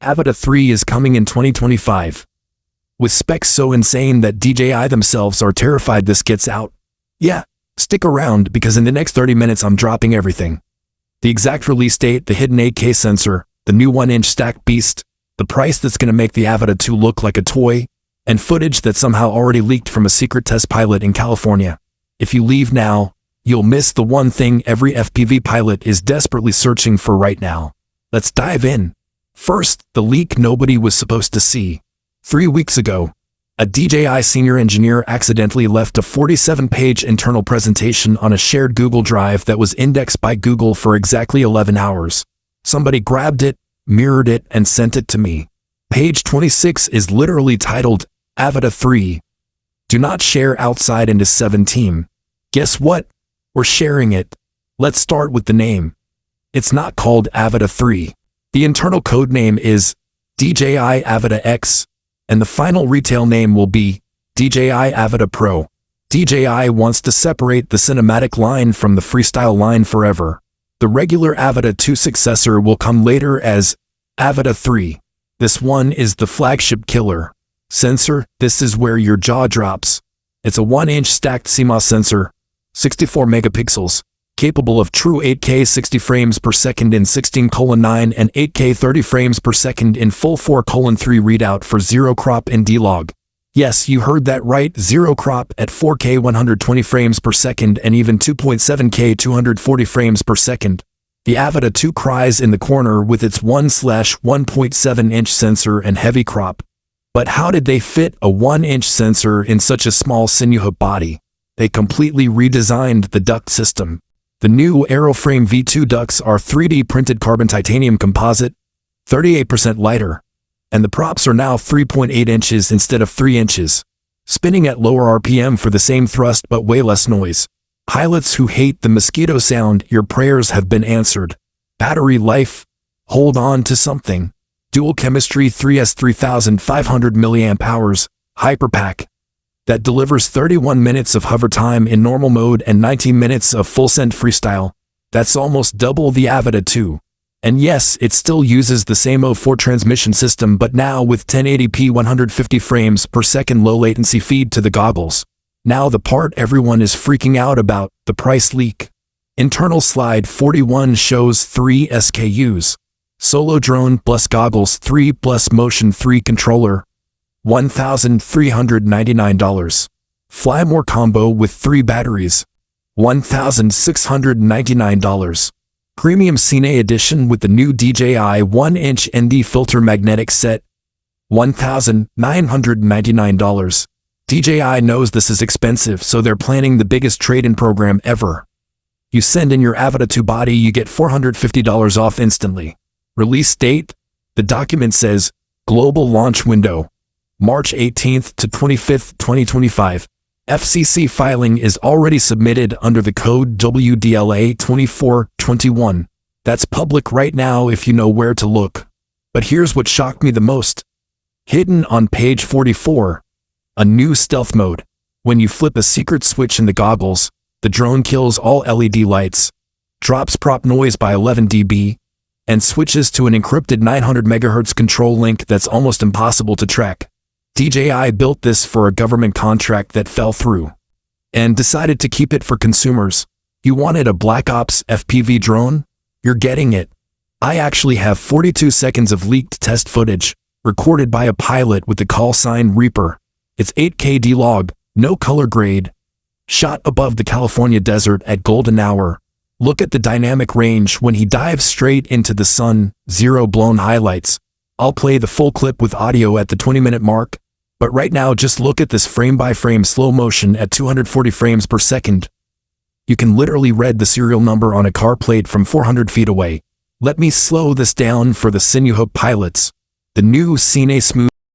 Avata 3 is coming in 2025. With specs so insane that DJI themselves are terrified this gets out. Yeah, stick around because in the next 30 minutes I'm dropping everything. The exact release date, the hidden 8K sensor, the new 1-inch stacked beast, the price that's going to make the Avata 2 look like a toy, and footage that somehow already leaked from a secret test pilot in California. If you leave now, you'll miss the one thing every FPV pilot is desperately searching for right now. Let's dive in. First, the leak nobody was supposed to see. 3 weeks ago, a DJI senior engineer accidentally left a 47-page internal presentation on a shared Google Drive that was indexed by Google for exactly 11 hours. Somebody grabbed it, mirrored it, and sent it to me. Page 26 is literally titled, Avata 3. Do not share outside into 17. Guess what? We're sharing it. Let's start with the name. It's not called Avata 3. The internal code name is DJI Avata X, and the final retail name will be DJI Avata Pro. DJI wants to separate the cinematic line from the freestyle line forever. The regular Avata 2 successor will come later as Avata 3. This one is the flagship killer. Sensor, this is where your jaw drops. It's a 1-inch stacked CMOS sensor, 64 megapixels, capable of true 8K 60 frames per second in 16:9 and 8K 30 frames per second in full 4:3 readout for zero crop in D-Log. Yes, you heard that right, zero crop at 4K 120 frames per second and even 2.7K 240 frames per second. The Avata 2 cries in the corner with its 1/1.7-inch sensor and heavy crop. But how did they fit a 1-inch sensor in such a small Cinewhoop body? They completely redesigned the duct system. The new Aeroframe V2 ducts are 3D printed carbon titanium composite, 38% lighter, and the props are now 3.8 inches instead of 3 inches, spinning at lower RPM for the same thrust but way less noise. Pilots who hate the mosquito sound, your prayers have been answered. Battery life? Hold on to something. Dual chemistry 3S 3500 mAh, Hyperpack. That delivers 31 minutes of hover time in normal mode and 19 minutes of full send freestyle. That's almost double the Avata 2. And yes, it still uses the same O4 transmission system but now with 1080p 150 frames per second low latency feed to the goggles. Now the part everyone is freaking out about, the price leak. Internal slide 41 shows 3 SKUs. Solo drone plus goggles 3 plus motion 3 controller. $1,399. Fly more combo with 3 batteries. $1,699. Premium Cine edition with the new DJI 1-inch ND filter magnetic set. $1,999. DJI knows this is expensive, so they're planning the biggest trade-in program ever. You send in your Avata 2 body, you get $450 off instantly. Release date? The document says, global launch window, March 18th to 25th, 2025. FCC filing is already submitted under the code WDLA 2421. That's public right now if you know where to look. But here's what shocked me the most. Hidden on page 44. A new stealth mode. When you flip a secret switch in the goggles, the drone kills all LED lights, drops prop noise by 11 dB, and switches to an encrypted 900 MHz control link that's almost impossible to track. DJI built this for a government contract that fell through and decided to keep it for consumers. You wanted a Black Ops FPV drone? You're getting it. I actually have 42 seconds of leaked test footage, recorded by a pilot with the call sign Reaper. It's 8K D-Log, no color grade, shot above the California desert at golden hour. Look at the dynamic range when he dives straight into the sun, 0 blown highlights. I'll play the full clip with audio at the 20-minute mark, but right now just look at this frame-by-frame slow motion at 240 frames per second. You can literally read the serial number on a car plate from 400 feet away. Let me slow this down for the Cinewhoop pilots. The new Cinewhoop